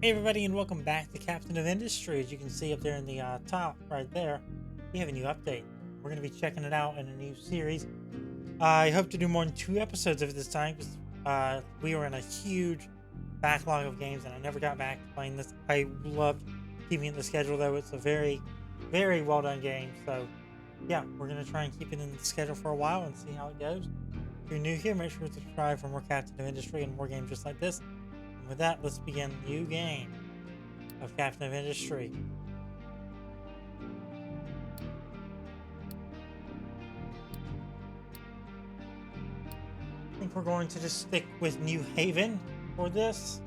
Hey everybody, and welcome back to Captain of Industry. As you can see up there in the top right there, we have a new update. We're going to be checking it out in a new series. I hope to do more than 2 episodes of it this time because we were in a huge backlog of games and I never got back to playing this. I loved keeping it in the schedule though. It's a very, very well done game. So yeah, we're going to try and keep it in the schedule for a while and see how it goes. If you're new here, make sure to subscribe for more Captain of Industry and more games just like this. With that, let's begin the new game of Captain of Industry. I think we're going to just stick with New Haven for this.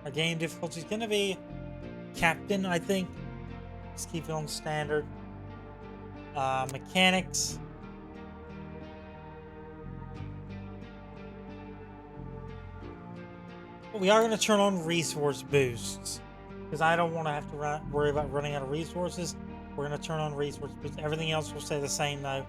Our game difficulty is going to be Captain, I think. Let's keep it on standard. Mechanics. We are going to turn on resource boosts because I don't want to have to worry about running out of resources. We're going to turn on resource boosts. Everything else will stay the same though.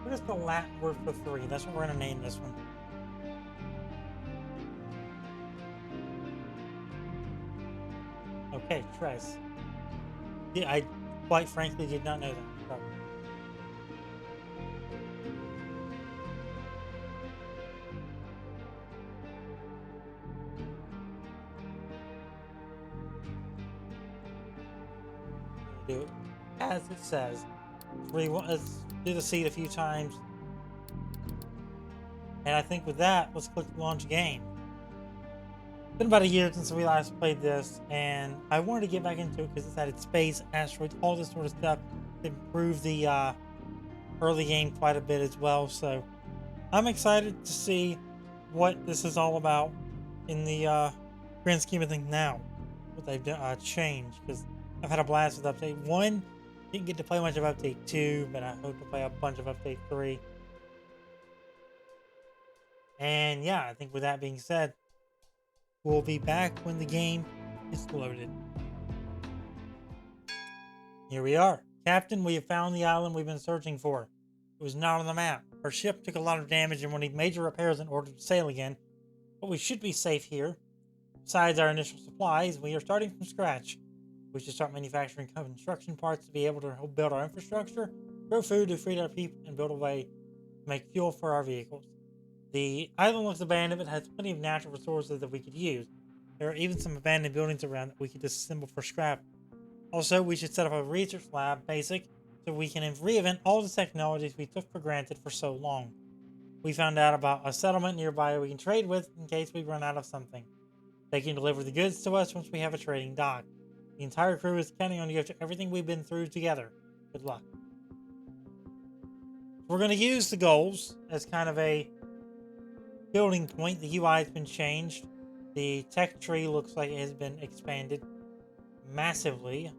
What is the Latin word for 3? That's what we're going to name this one. Okay, tres. Yeah, I quite frankly did not know that. So. Do it as it says. Let's do the seed a few times. And I think with that, let's click launch game. It's been about a year since we last played this, and I wanted to get back into it because it's added space, asteroids, all this sort of stuff. It improved the early game quite a bit as well. So I'm excited to see what this is all about in the grand scheme of things now. What they've changed, because I've had a blast with Update 1. Didn't get to play much of Update 2, but I hope to play a bunch of Update 3. And yeah, I think with that being said, we'll be back when the game is loaded. Here we are. Captain, we have found the island we've been searching for. It was not on the map. Our ship took a lot of damage and will need major repairs in order to sail again, but we should be safe here. Besides our initial supplies, we are starting from scratch. We should start manufacturing construction parts to be able to build our infrastructure, grow food to feed our people, and build a way to make fuel for our vehicles. The island looks abandoned but has plenty of natural resources that we could use. There are even some abandoned buildings around that we could disassemble for scrap. Also, we should set up a research lab, basic, so we can reinvent all the technologies we took for granted for so long. We found out about a settlement nearby we can trade with in case we run out of something. They can deliver the goods to us once we have a trading dock. The entire crew is counting on you after everything we've been through together. Good luck. We're going to use the goals as kind of a building point. The UI has been changed. The tech tree looks like it has been expanded massively.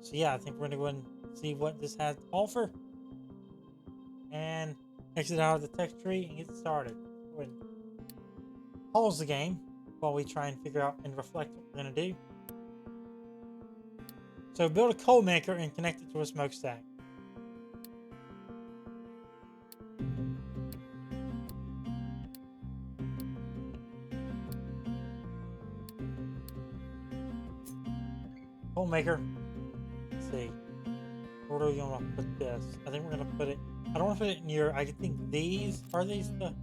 So yeah, I think we're going to go ahead and see what this has to offer. And exit out of the tech tree and get started. Go ahead and pause the game while we try and figure out and reflect what we're going to do. So build a coal maker and connect it to a smokestack. Coal maker. Let's see. Where do we want to put this? I think we're going to put it... I don't want to put it near... I think these... Are these the...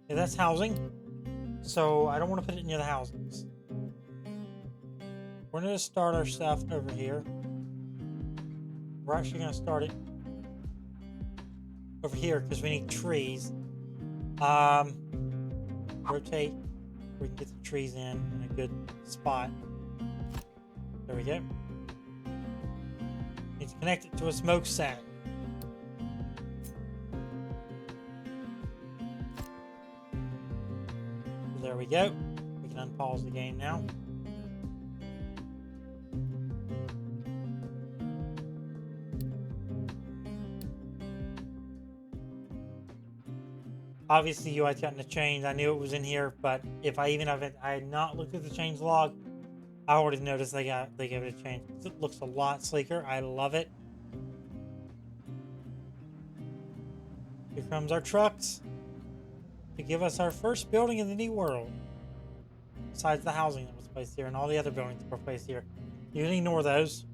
Yeah, that's housing. So I don't want to put it near the housings. We're going to start our stuff over here. We're actually going to start it over here because we need trees. Rotate. We can get the trees in a good spot. There we go. Need to connect it to a smokestack. There we go. We can unpause the game now. Obviously, UI's gotten a change. I knew it was in here, but if I had not looked at the change log, I already noticed they gave it a change. It looks a lot sleeker. I love it. Here comes our trucks to give us our first building in the new world. Besides the housing that was placed here and all the other buildings that were placed here. You can ignore those.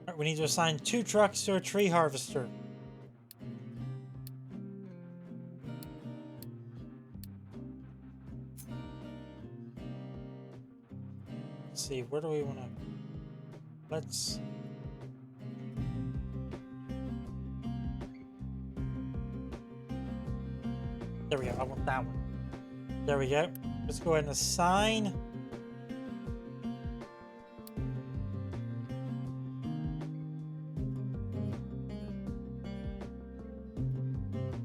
Alright, we need to assign 2 trucks to a tree harvester. Let's see, where do we want to... Let's... There we go, I want that one. There we go. Let's go ahead and assign...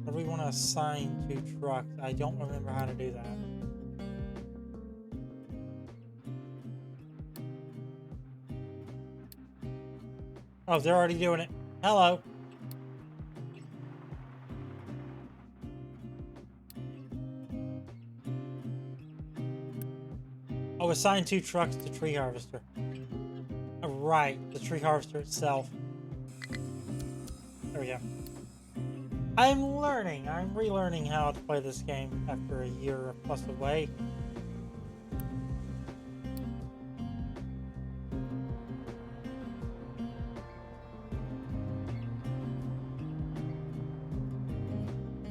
What do we want to assign 2 trucks? I don't remember how to do that. Oh, they're already doing it. Hello. Oh, assign 2 trucks to tree harvester. Right, the tree harvester itself. There we go. I'm relearning how to play this game after a year plus away.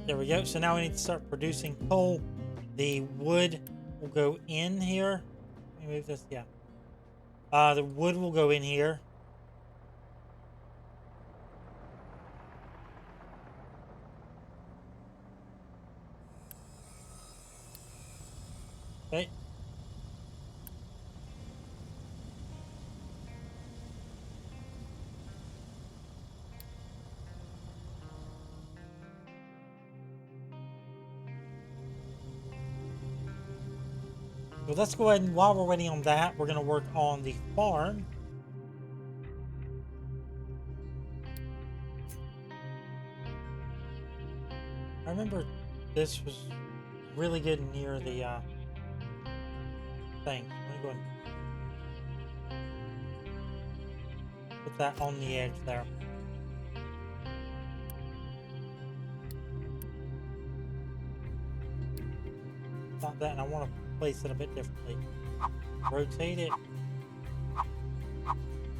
There we go. So now we need to start producing coal. The wood will go in here. Let me move this. Yeah. The wood will go in here. Okay. So let's go ahead and while we're waiting on that, we're going to work on the farm. I remember this was really good near the thing. Let me go ahead and put that on the edge there. Stop that, and I want to place it a bit differently. Rotate it.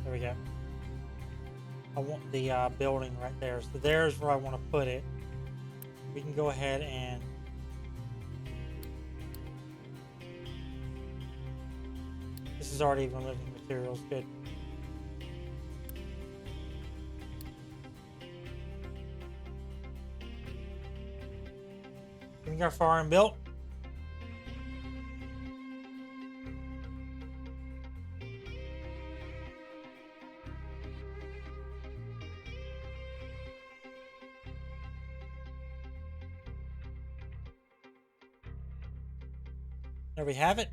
There we go. I want the building right there. So there's where I want to put it. We can go ahead and this is already even living materials. Good. Getting our farm built. There we have it.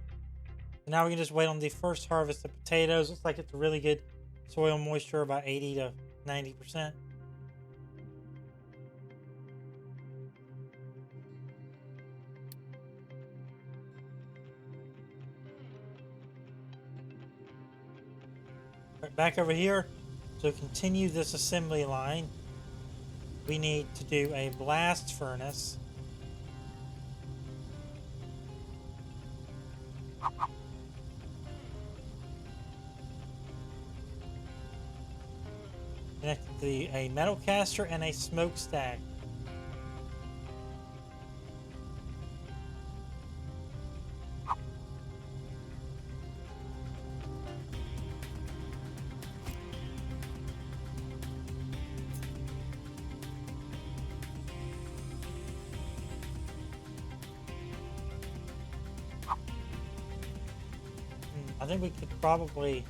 So now we can just wait on the first harvest of potatoes. Looks like it's a really good soil moisture, about 80 to 90%. Right, back over here. So continue this assembly line. We need to do a blast furnace. Connected to a metal caster and a smokestack. I think we could probably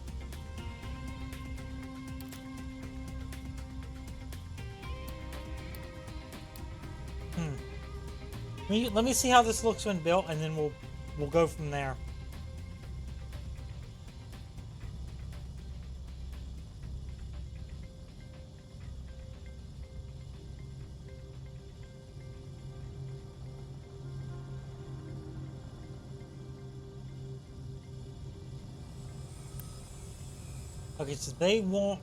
let me see how this looks when built, and then we'll go from there. Okay, so they want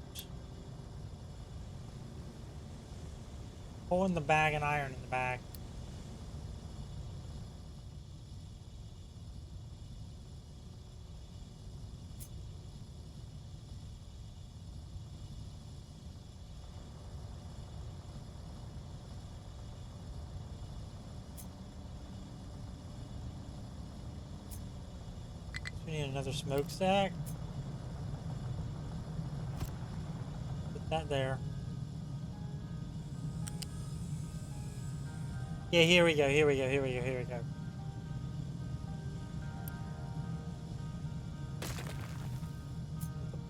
coal in the bag and iron in the bag. We need another smokestack. Put that there. Yeah, here we go, here we go, here we go, here we go.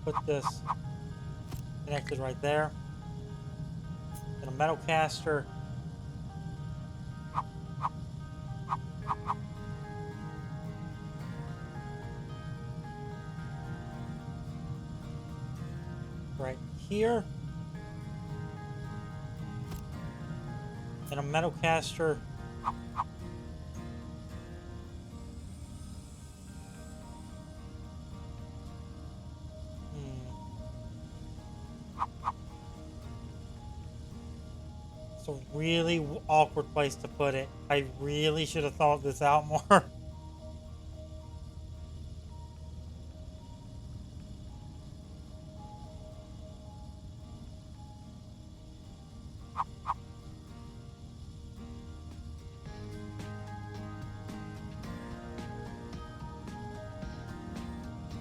Put this connected right there. Then a metal caster. Right here. And a metal caster. It's a really awkward place to put it. I really should have thought this out more.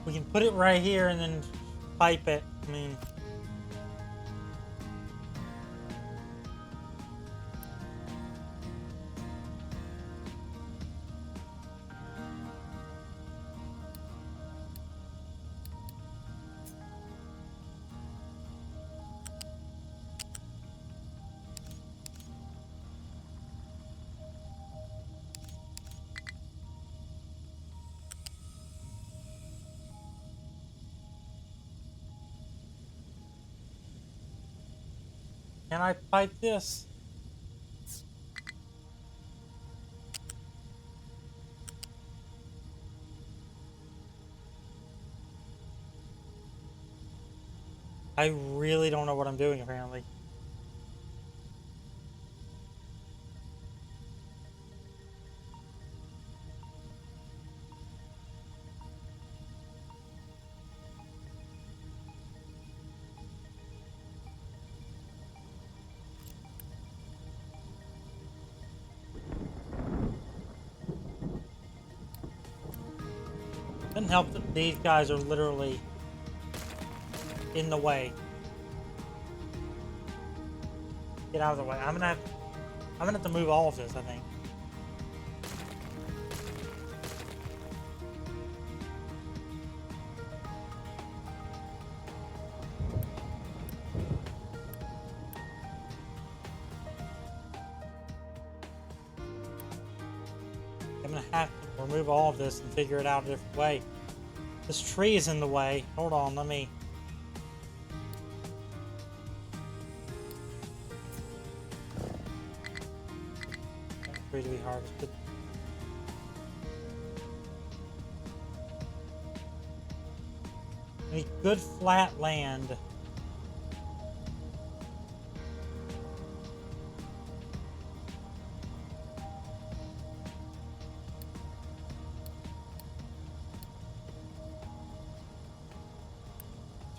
We can put it right here and then pipe it. I mean, can I pipe this? I really don't know what I'm doing, apparently. Doesn't help that these guys are literally in the way. Get out of the way. I'm gonna have to move all of this, I think. I'm gonna have to remove all of this and figure it out a different way. This tree is in the way. Hold on, let me... That tree to be harvested. We need good flat land.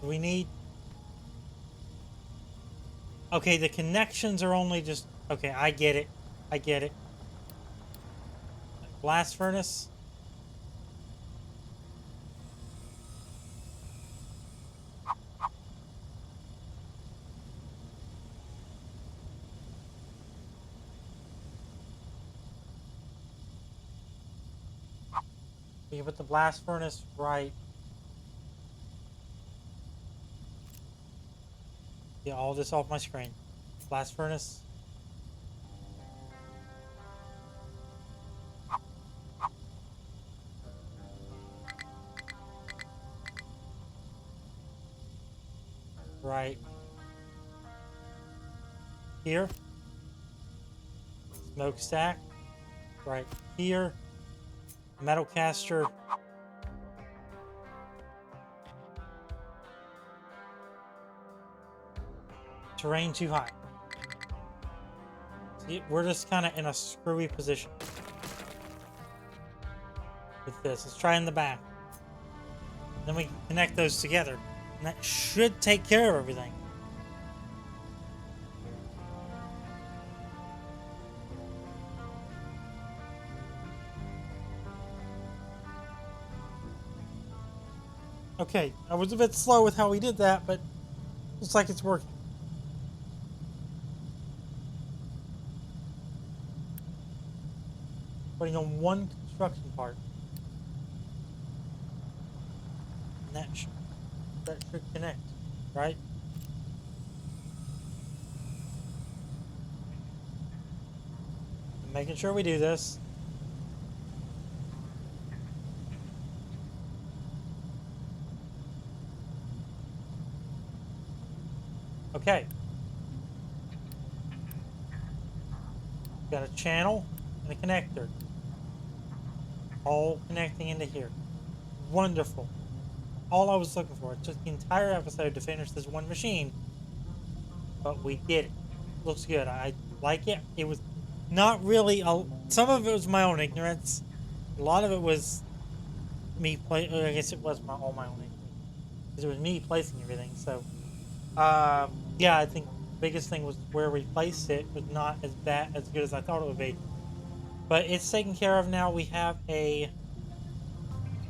We need... Okay, the connections are only just... Okay, I get it. I get it. Blast furnace. We can put the blast furnace right... Get all this off my screen. Blast furnace. Right here. Smokestack. Right here. Metal caster. terrain too high. See, we're just kind of in a screwy position with this. Let's try in the back. Then we can connect those together. And that should take care of everything. Okay, I was a bit slow with how we did that, but looks like it's working. Putting on one construction part. And that should connect, right? I'm making sure we do this. Okay. Got a channel and a connector. All connecting into here. Wonderful. All I was looking for. It took the entire episode to finish this one machine. But we did it. Looks good. I like it. It was not really... some of it was my own ignorance. A lot of it was me I guess it was all my own ignorance. Because it was me placing everything, so... yeah, I think the biggest thing was where we placed it was not as good as I thought it would be. But it's taken care of now. We have a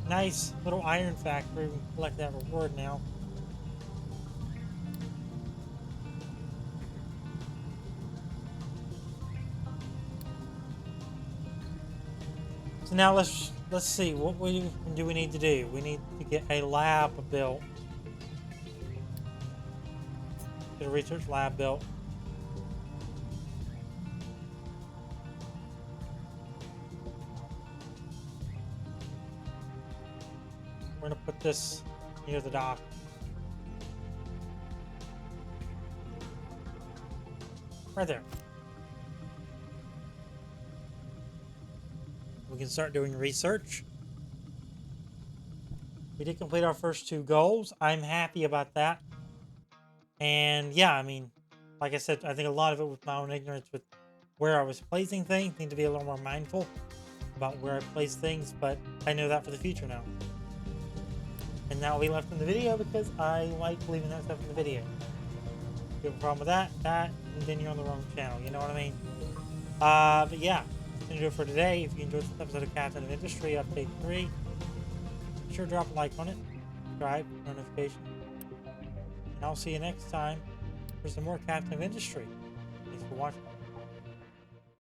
nice little iron factory. We can collect that reward now. So now let's see, what do we need to do? We need to get a lab built. Get a research lab built. We're gonna put this near the dock. Right there. We can start doing research. We did complete our first 2 goals. I'm happy about that. And yeah, I mean, like I said, I think a lot of it was my own ignorance with where I was placing things. Need to be a little more mindful about where I place things, but I know that for the future now. And that will be left in the video because I like leaving that stuff in the video. If you have a problem with that, and then you're on the wrong channel. You know what I mean? But yeah, that's going to do it for today. If you enjoyed this episode of Captain of Industry Update 3, be sure to drop a like on it, subscribe, notification. And I'll see you next time for some more Captain of Industry. Thanks for watching.